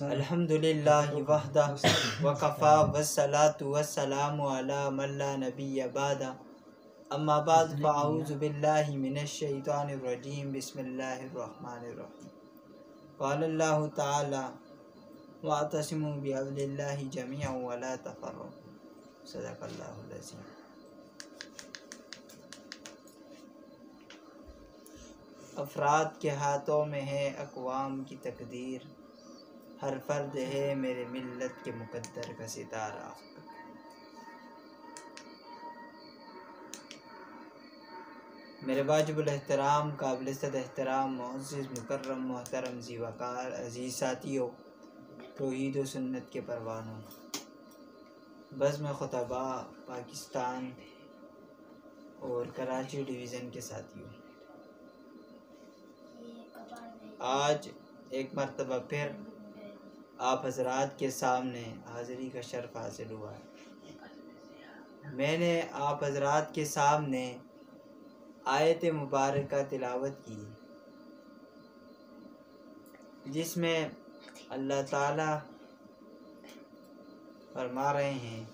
अल्हम्दुलिल्लाहि वहदा वकफ़ा वस्सलातु वस्सलामु अला मन ला नबिय्य बअदा अम्मा बाद फ़अऊज़ु बिल्लाहि मिनश शैतानिर रजीम बिस्मिल्लाहिर रहमानिर रहीम क़ाल अल्लाहु तआला वअतसिमू बिहब्लिल्लाहि जमीअन वला तफ़र्रक़ू सदक़ल्लाहुल अज़ीम। अफराद के हाथों में है अक़वाम की तकदीर, हर फर्द है मेरे मिल्लत के मुक़द्दर का सितारा। मेरे वाजिबुल एहतराम काबिल एहतराम मुअज़्ज़िज़ मुकर्रम मोहतरम ज़ीवकार अज़ीज़ साथियों, तौहीद व सुन्नत के परवानों, बज़्म ख़ुतबा पाकिस्तान और कराची डिवीज़न के साथियों, आज एक मरतबा फिर आप हज़रात के सामने हाज़िरी का शर्फ़ हासिल हुआ है। मैंने आप हज़रात के सामने आयत मुबारक तिलावत की, जिसमें अल्लाह ताला फरमा रहे हैं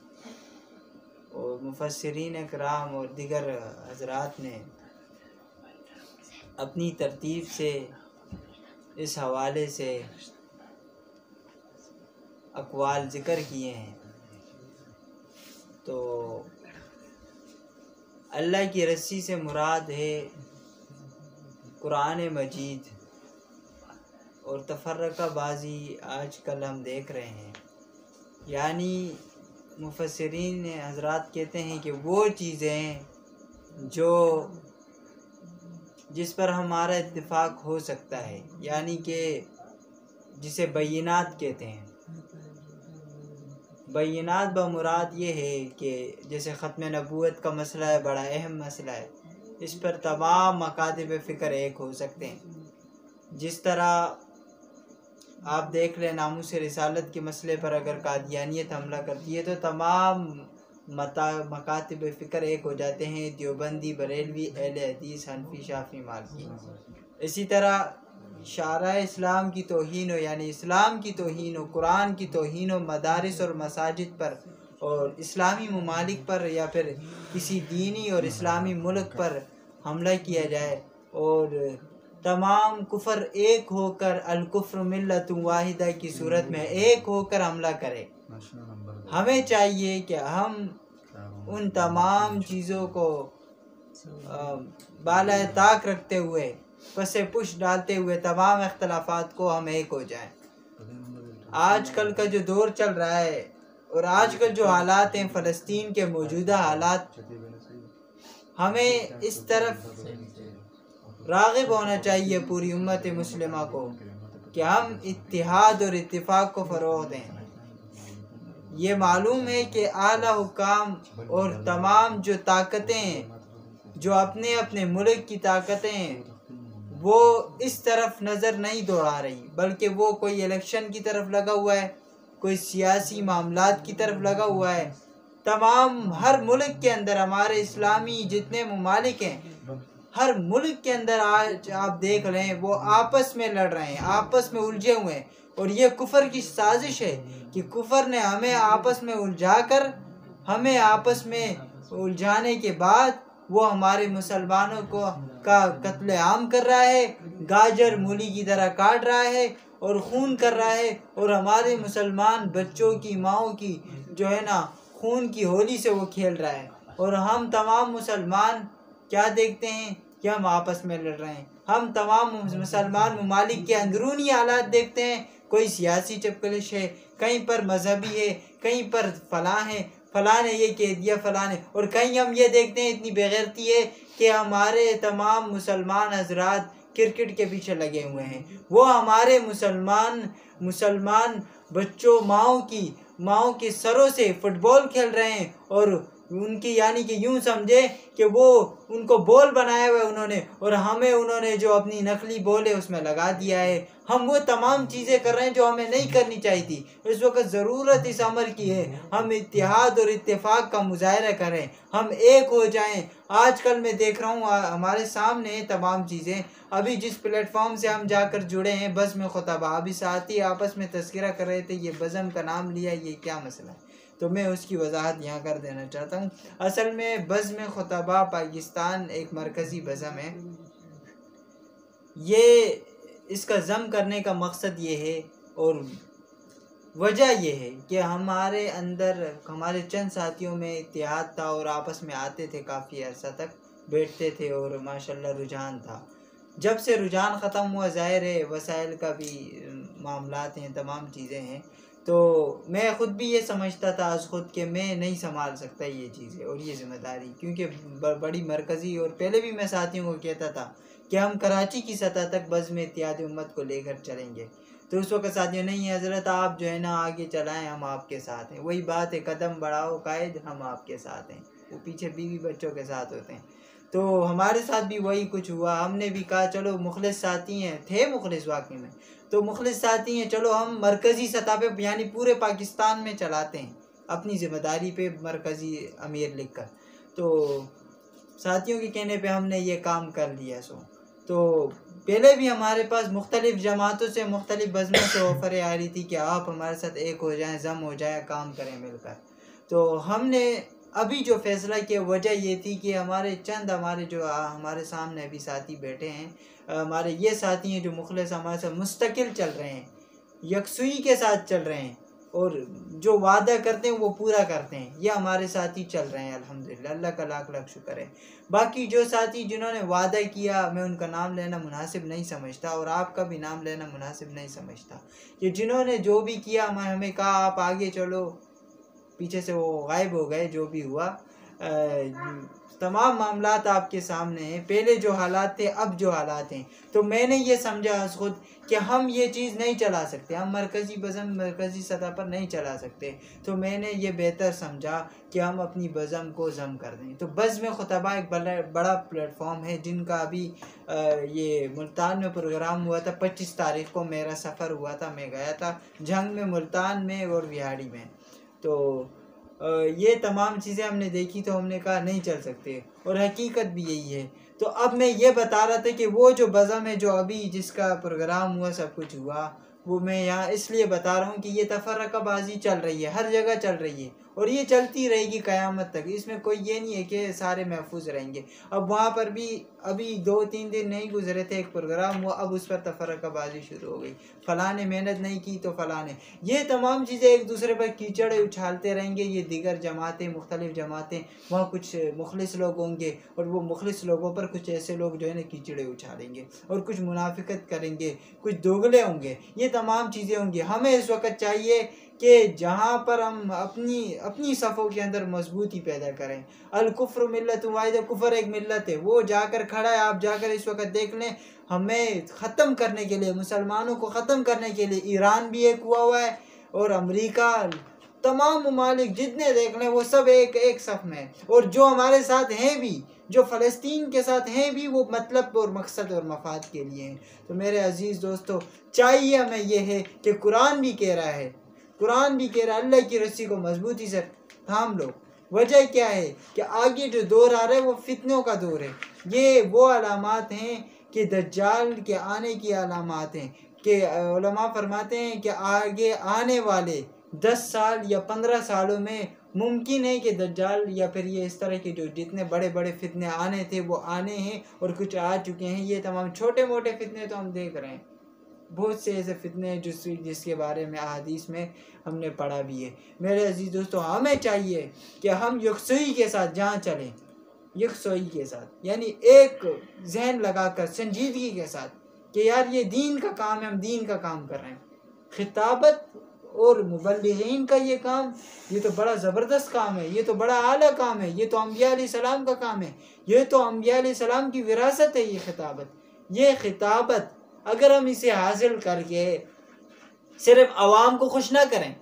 और मुफस्सिरीन इकराम और दिगर हज़रात ने अपनी तरतीब से इस हवाले से अक़वाल ज़िक्र किए हैं। तो अल्लाह की रस्सी से मुराद है कुरान मजीद, और तफ़र्रक़ाबाज़ी आजकल हम देख रहे हैं। यानी मुफस्सिरीन हज़रात कहते हैं कि वो चीज़ें जो जिस पर हमारा इत्तिफ़ाक़ हो सकता है, यानी कि जिसे बय्यिनात कहते हैं। बय्यिनात बमुराद ये है कि जैसे ख़त्म नबूवत का मसला है, बड़ा अहम मसला है, इस पर तमाम मकातिब फ़िक्र एक हो सकते हैं। जिस तरह आप देख लें, नामूस रिसालत के मसले पर अगर कादियानियत हमला करती है तो तमाम मकातिब फ़िक्र एक हो जाते हैं, देवबंदी, बरेलवी, अहले हदीस, हनफी, शाफ़ी, मालिकी। इसी तरह शारा इस्लाम की तौहीन हो, यानी इस्लाम की तौहीन हो, कुरान की तौहीन हो, मदारिस और मसाजिद पर और इस्लामी ममालिक पर या फिर किसी दीनी और इस्लामी मुल्क पर हमला किया जाए और तमाम कुफर एक होकर अल कुफ्र मिल्लतुन वाहिदा की सूरत में एक होकर हमला करे। हमें चाहिए कि हम उन तमाम चीज़ों को बाला ताक रखते हुए, पसे पुश डालते हुए, तमाम इख्तलाफात को हम एक हो जाएं। आजकल का जो दौर चल रहा है और आजकल जो हालात हैं, फ़लस्तीन के मौजूदा हालात, हमें इस तरफ राग़िब होना चाहिए पूरी उम्मत मुस्लिमा को कि हम इत्तिहाद और इत्तिफ़ाक़ को फ़रोग़ दें। ये मालूम है कि आला हुकाम और तमाम जो ताकतें, जो अपने अपने मुल्क की ताकतें, वो इस तरफ नज़र नहीं दौड़ा रही, बल्कि वो कोई इलेक्शन की तरफ लगा हुआ है, कोई सियासी मामलात की तरफ लगा हुआ है। तमाम हर मुल्क के अंदर, हमारे इस्लामी जितने ममालिक हैं, हर मुल्क के अंदर आज आप देख रहे हैं वो आपस में लड़ रहे हैं, आपस में उलझे हुए हैं। और ये कुफर की साजिश है कि कुफर ने हमें आपस में उलझा कर, हमें आपस में उलझाने के बाद वो हमारे मुसलमानों को का कत्ले आम कर रहा है, गाजर मूली की तरह काट रहा है और खून कर रहा है। और हमारे मुसलमान बच्चों की, माओं की जो है ना, खून की होली से वो खेल रहा है। और हम तमाम मुसलमान क्या देखते हैं कि हम आपस में लड़ रहे हैं। हम तमाम मुसलमान ममालिक के अंदरूनी हालात देखते हैं, कोई सियासी चपकलिश है, कहीं पर मजहबी है, कहीं पर फलां है, फलां ने ये कह दिया, फलां ने, और कहीं हम ये देखते हैं इतनी बेगैरती है कि हमारे तमाम मुसलमान हजरात क्रिकेट के पीछे लगे हुए हैं। वो हमारे मुसलमान बच्चों, माओं के सरों से फुटबॉल खेल रहे हैं और उनकी यानी कि यूं समझे कि वो उनको बोल बनाया हुआ है उन्होंने, और हमें उन्होंने जो अपनी नकली बोल है उसमें लगा दिया है। हम वो तमाम चीज़ें कर रहे हैं जो हमें नहीं करनी चाहिए थी। इस वक्त ज़रूरत इस अमर की है हम इत्तिहाद और इत्तेफाक का मुजाहरा करें, हम एक हो जाएं। आजकल मैं देख रहा हूँ हमारे सामने तमाम चीज़ें, अभी जिस प्लेटफॉर्म से हम जाकर जुड़े हैं बज़्म खुतबा, अभी साथी आपस में तज़किरा कर रहे थे, ये बज़्म का नाम लिया, ये क्या मसला है, तो मैं उसकी वजाहत यहाँ कर देना चाहता हूँ। असल में बज़्म खुतबा पाकिस्तान एक मरकज़ी बज़्म है। ये इसका ज़म करने का मकसद ये है और वजह ये है कि हमारे अंदर हमारे चंद साथियों में इत्तेहाद था और आपस में आते थे, काफ़ी अर्सा तक बैठते थे और माशाल्लाह रुझान था। जब से रुझान ख़त्म हुआ, ज़ाहिर है वसाइल का भी मामलात हैं, तमाम चीज़ें हैं, तो मैं ख़ुद भी ये समझता था आज ख़ुद के मैं नहीं संभाल सकता ये चीज़ें और ये ज़िम्मेदारी, क्योंकि बड़ी मरकज़ी, और पहले भी मैं साथियों को कहता था कि हम कराची की सतह तक बज़्म इत्तेहाद उम्मत को लेकर चलेंगे, तो उस वक्त साथियों नहीं है हज़रत आप जो है ना आगे चलाएं, हम आपके साथ हैं। वही बात है, कदम बढ़ाओ कायद, हम आपके साथ हैं। वो पीछे बीवी बच्चों के साथ होते हैं, तो हमारे साथ भी वही कुछ हुआ। हमने भी कहा चलो मुखलिस साथी हैं, थे मुखलिस वाकई में, तो मुखलिस साथी हैं, चलो हम मरकज़ी सतह पे यानी पूरे पाकिस्तान में चलाते हैं अपनी ज़िम्मेदारी पे मरकज़ी अमीर लिख कर। तो साथियों के कहने पे हमने ये काम कर लिया। तो पहले भी हमारे पास मुख्तलिफ़ जमातों से मुख्तलिफ़ बज़्मों से ऑफ़रें आ रही थी कि आप हमारे साथ एक हो जाएं, ज़म हो जाए, काम करें मिलकर। तो हमने अभी जो फ़ैसला किया वजह ये थी कि हमारे जो हमारे सामने अभी साथी बैठे हैं, हमारे ये साथी हैं जो मुखलिस हमारे साथ मुस्तकिल चल रहे हैं, यकसुई के साथ चल रहे हैं और जो वादा करते हैं वो पूरा करते हैं, ये हमारे साथी चल रहे हैं अल्हम्दुलिल्लाह, अल्लाह का लाख लाख शुक्र है। बाकी जो साथी जिन्होंने वादा किया, मैं उनका नाम लेना मुनासिब नहीं समझता और आपका भी नाम लेना मुनासिब नहीं समझता। ये जिन्होंने जो भी किया, हमें कहा आप आगे चलो, पीछे से वो गायब हो गए, जो भी हुआ तमाम मामलात आपके सामने हैं, पहले जो हालात थे अब जो हालात हैं। तो मैंने ये समझा खुद कि हम ये चीज़ नहीं चला सकते, हम मरकज़ी बज़्म मरकज़ी सतह पर नहीं चला सकते, तो मैंने ये बेहतर समझा कि हम अपनी बज़्म को ज़म कर दें। तो बज़्म खुतबा एक बड़ा प्लेटफॉर्म है जिनका अभी ये मुल्तान में प्रोग्राम हुआ था, 25 तारीख़ को मेरा सफ़र हुआ था, मैं गया था जंग में, मुल्तान में और विहाड़ी में। तो ये तमाम चीज़ें हमने देखी, तो हमने कहा नहीं चल सकते और हकीकत भी यही है। तो अब मैं ये बता रहा था कि वो जो बज़्म है जो अभी जिसका प्रोग्राम हुआ, सब कुछ हुआ, वो मैं यहाँ इसलिए बता रहा हूँ कि ये तफ़र्रक़ाबाज़ी चल रही है, हर जगह चल रही है और ये चलती रहेगी क़यामत तक। इसमें कोई ये नहीं है कि सारे महफूज रहेंगे। अब वहाँ पर भी अभी 2-3 दिन नहीं गुजरे थे, एक प्रोग्राम हुआ, अब उस पर तफ़र्रक़ाबाज़ी शुरू हो गई, फ़लाँ ने मेहनत नहीं की तो फ़लाँ ने, ये तमाम चीज़ें एक दूसरे पर कीचड़ उछालते रहेंगे। ये दीगर जमातें, मुख्तलिफ़ जमातें, वहाँ कुछ मुखलिस लोग होंगे और वो मुखलिस लोगों पर कुछ ऐसे लोग जो है ना कीचड़े उछालेंगे और कुछ मुनाफिकत करेंगे, कुछ दोगले होंगे, ये तमाम चीज़ें होंगी। हमें इस वक्त चाहिए कि जहाँ पर हम अपनी सफ़ों के अंदर मजबूती पैदा करें। अल कुफ्र मिल्लत वाहिद, कुफ्र एक मिल्लत है, वो जाकर खड़ा है। आप जाकर इस वक्त देख लें, हमें ख़त्म करने के लिए, मुसलमानों को ख़त्म करने के लिए ईरान भी एक हुआ है और अमेरिका, तमाम ममालिक जितने देख लें वो सब एक सफ़ में, और जो हमारे साथ हैं भी, जो फ़लस्तीन के साथ हैं भी, वो मतलब और मकसद और मफाद के लिए हैं। तो मेरे अज़ीज़ दोस्तों, चाहिए हमें ये है कि कुरान भी कह रहा है, अल्लाह की रस्सी को मजबूती से थाम लो। वजह क्या है कि आगे जो दौर आ रहा है वो फितनों का दौर है। ये वो अलामात हैं कि दज्जाल के आने की अलामात हैं कि उलमा फरमाते हैं कि आगे आने वाले 10 साल या 15 सालों में मुमकिन है कि दज्जाल या फिर ये इस तरह के जो जितने बड़े बड़े फितने आने थे वो आने हैं और कुछ आ चुके हैं। ये तमाम छोटे मोटे फितने तो हम देख रहे हैं, बहुत से ऐसे फितने जिसके बारे में अहादीस में हमने पढ़ा भी है। मेरे अजीज़ दोस्तों, हमें चाहिए कि हम यकसुई के साथ जहाँ चलें, यकसुई के साथ, यानी एक जहन लगाकर संजीदगी के साथ कि यार ये दीन का काम है, हम दीन का काम कर रहे हैं। खिताबत और मुबल्लिगीन का ये काम, ये तो बड़ा ज़बरदस्त काम है, ये तो बड़ा आला काम है, ये तो अंबिया अलैहिस्सलाम का काम है, ये तो अंबिया अलैहिस्सलाम की विरासत है। ये खिताबत अगर हम इसे हासिल करके सिर्फ आवाम को खुश ना करें,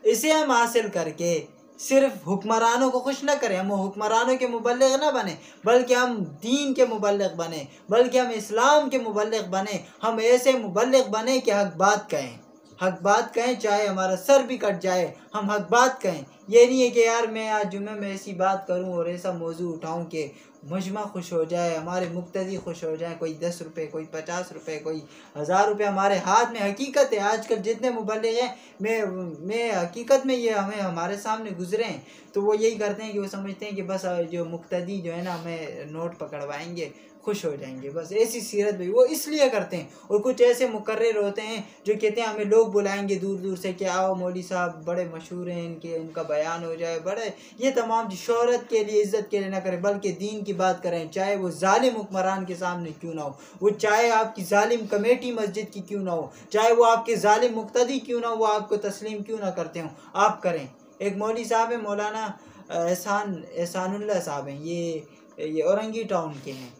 इसे हम हासिल करके सिर्फ हुक्मरानों को खुश न करें, हम हुक्मरानों के मुबल्लिग न बने, बल्कि हम दीन के मुबल्लिग बने, बल्कि हम इस्लाम के मुबल्लिग बने। हम ऐसे मुबल्लिग बने कि हक बात कहें, हक बात कहें, चाहे हमारा सर भी कट जाए, हम हक बात कहें। ये नहीं है कि यार मैं आज जुम्मे में ऐसी बात करूं और ऐसा मौजू उठाऊं कि मजमा खुश हो जाए, हमारे मुक्तदी खुश हो जाए, कोई 10 रुपये, कोई 50 रुपये, कोई 1000 रुपये हमारे हाथ में। हकीकत है आजकल जितने मुबल्लिग हैं, मैं हकीकत में ये हमें हमारे सामने गुजरे हैं, तो वो यही करते हैं कि वो समझते हैं कि बस जो मुक्तदी जो है ना हमें नोट पकड़वाएंगे, खुश हो जाएंगे, बस ऐसी सीरत भी वो इसलिए करते हैं। और कुछ ऐसे मुकर्रिर होते हैं जो कहते हैं हमें लोग बुलाएंगे दूर दूर से कि आओ मौलवी साहब बड़े मशहूर हैं, इनका बयान हो जाए, बड़े ये तमाम शोहरत के लिए, इज़्ज़त के लिए ना करें, बल्कि दीन की बात करें, चाहे वो जालिम हुक्मरान के सामने क्यों ना हो, वो चाहे आपकी जालिम कमेटी मस्जिद की क्यों ना हो, चाहे वो आपके जालिम मुक्तदी क्यों ना हो, वो आपको तस्लीम क्यों ना करते हो, आप करें। एक मौलवी साहब है, मौलाना एहसानुल्लाह साहब हैं, ये औरंगी टाउन के हैं।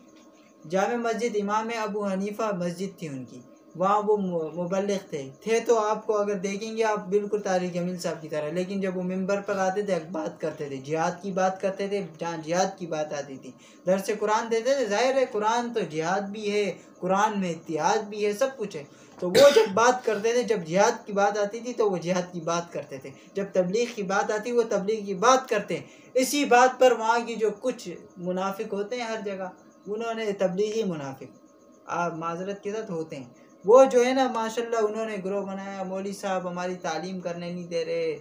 जामे मस्जिद इमाम अबू हनीफ़ा मस्जिद थी उनकी, वहाँ वो मुबल्लिग थे तो आपको अगर देखेंगे आप बिल्कुल तारिक जमील साहब की तरह, लेकिन जब वो मिंबर पर आते थे बात करते थे, जिहाद की बात करते थे, जहाँ जिहाद की बात आती थी दरस कुरान देते थे। जाहिर है कुरान तो जिहाद भी है, कुरान में इत्तिहाद भी है, सब कुछ है। तो वो जब बात करते थे, जब जिहाद की बात आती थी तो वो जिहाद की बात करते थे, जब तबलीग की बात आती वो तबलीग की बात करते। इसी बात पर वहाँ की जो कुछ मुनाफिक होते हैं हर जगह, उन्होंने तबलीगी मुनाफिक आप माजरत के साथ होते हैं, वो जो है ना माशाल्लाह उन्होंने ग्रोह बनाया, मौलवी साहब हमारी तालीम करने नहीं दे रहे।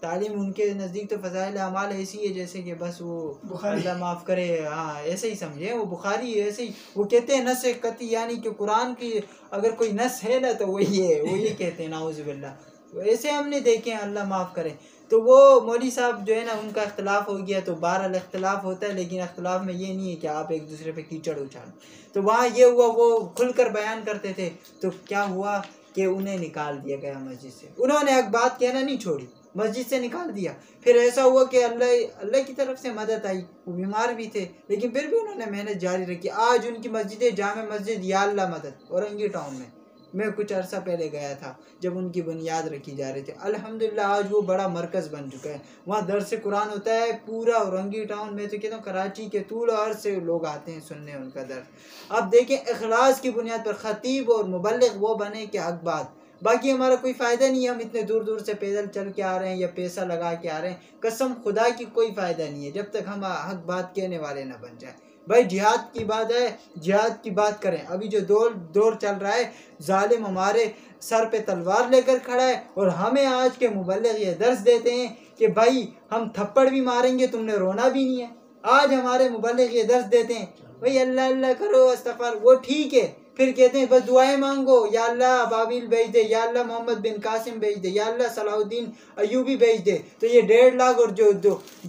तालीम उनके नज़दीक तो फ़ज़ाइल अमाल ऐसी है जैसे कि बस वो अल्लाह माफ़ करे, हाँ ऐसे ही समझे, वो बुखारी ऐसे ही वो कहते हैं नस कती, यानी कि कुरान की अगर कोई नस है ना तो वही है, वो ये कहते हैं नाउज़ुबिल्लाह। ऐसे हमने देखे हैं, अल्लाह माफ़ करे। तो वो मौलवी साहब जो है ना उनका इख्तलाफ हो गया, तो बहरहाल इख्तलाफ होता है, लेकिन इख्तलाफ में ये नहीं है कि आप एक दूसरे पे कीचड़ उछाल। तो वहाँ ये हुआ, वो खुलकर बयान करते थे, तो क्या हुआ कि उन्हें निकाल दिया गया मस्जिद से। उन्होंने एक बात कहना नहीं छोड़ी, मस्जिद से निकाल दिया। फिर ऐसा हुआ कि अल्लाह की तरफ से मदद आई, वो बीमार भी थे लेकिन फिर भी उन्होंने मेहनत जारी रखी। आज उनकी मस्जिद जामे मस्जिद या अल्लाह मदद औरंगी टाउन में, मैं कुछ अरसा पहले गया था जब उनकी बुनियाद रखी जा रही थी। अल्हम्दुलिल्लाह आज वो बड़ा मरकज़ बन चुका है, वहाँ दर्स कुरान होता है पूरा औरंगी टाउन में, तो कहता हूँ कराची के तूल और से लोग आते हैं सुनने उनका दर्स। अब देखें इखलास की बुनियाद पर ख़तीब और मुबल्लिग वो बने कि हक बात, बाकी हमारा कोई फ़ायदा नहीं है, हम इतने दूर दूर से पैदल चल के आ रहे हैं या पैसा लगा के आ रहे हैं, कसम खुदा की कोई फ़ायदा नहीं है जब तक हम हक बात कहने वाले ना बन जाए। भाई जिहाद की बात है, जिहाद की बात करें। अभी जो दौर चल रहा है, जालिम हमारे सर पे तलवार लेकर खड़ा है और हमें आज के मुबल्लिग ये दर्स देते हैं कि भाई हम थप्पड़ भी मारेंगे तुमने रोना भी नहीं है। आज हमारे मुबल्लिग ये दर्स देते हैं भाई अल्लाह अल्लाह करो, अस्तगफार, वो ठीक है, फिर कहते हैं बस दुआएं मांगो, या अल्लाह अबाबिल भेज दे, या अल्लाह मोहम्मद बिन कासिम भेज दे, या अल्लाह सलाहुद्दीन अयूबी भेज दे। तो ये 1.5 लाख और जो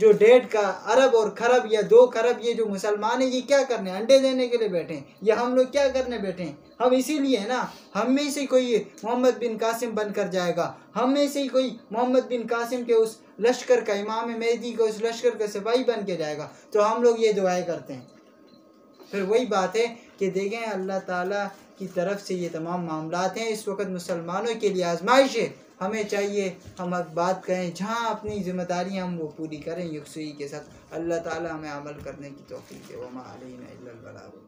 1.5 का अरब और खरब या 2 खरब ये जो मुसलमान है ये क्या करने, अंडे देने के लिए बैठे हैं, या हम लोग क्या करने बैठे हैं? हम इसीलिए है ना, हम में से कोई मोहम्मद बिन कासिम बनकर जाएगा, हम में से ही कोई मोहम्मद बिन कासिम के उस लश्कर का, इमाम मेहदी का उस लश्कर का सिपाही बन के जाएगा, तो हम लोग ये दुआएं करते हैं। फिर वही बात है कि देखें अल्लाह ताला की तरफ से ये तमाम मामलात हैं। इस वक्त मुसलमानों के लिए आजमाइश है, हमें चाहिए हम अब बात करें, जहाँ अपनी ज़िम्मेदारियाँ हम वो पूरी करें यकसुई के साथ। अल्लाह ताला हमें अमल करने की तौफीक दे। वमा अलैना इल्लल बलाग।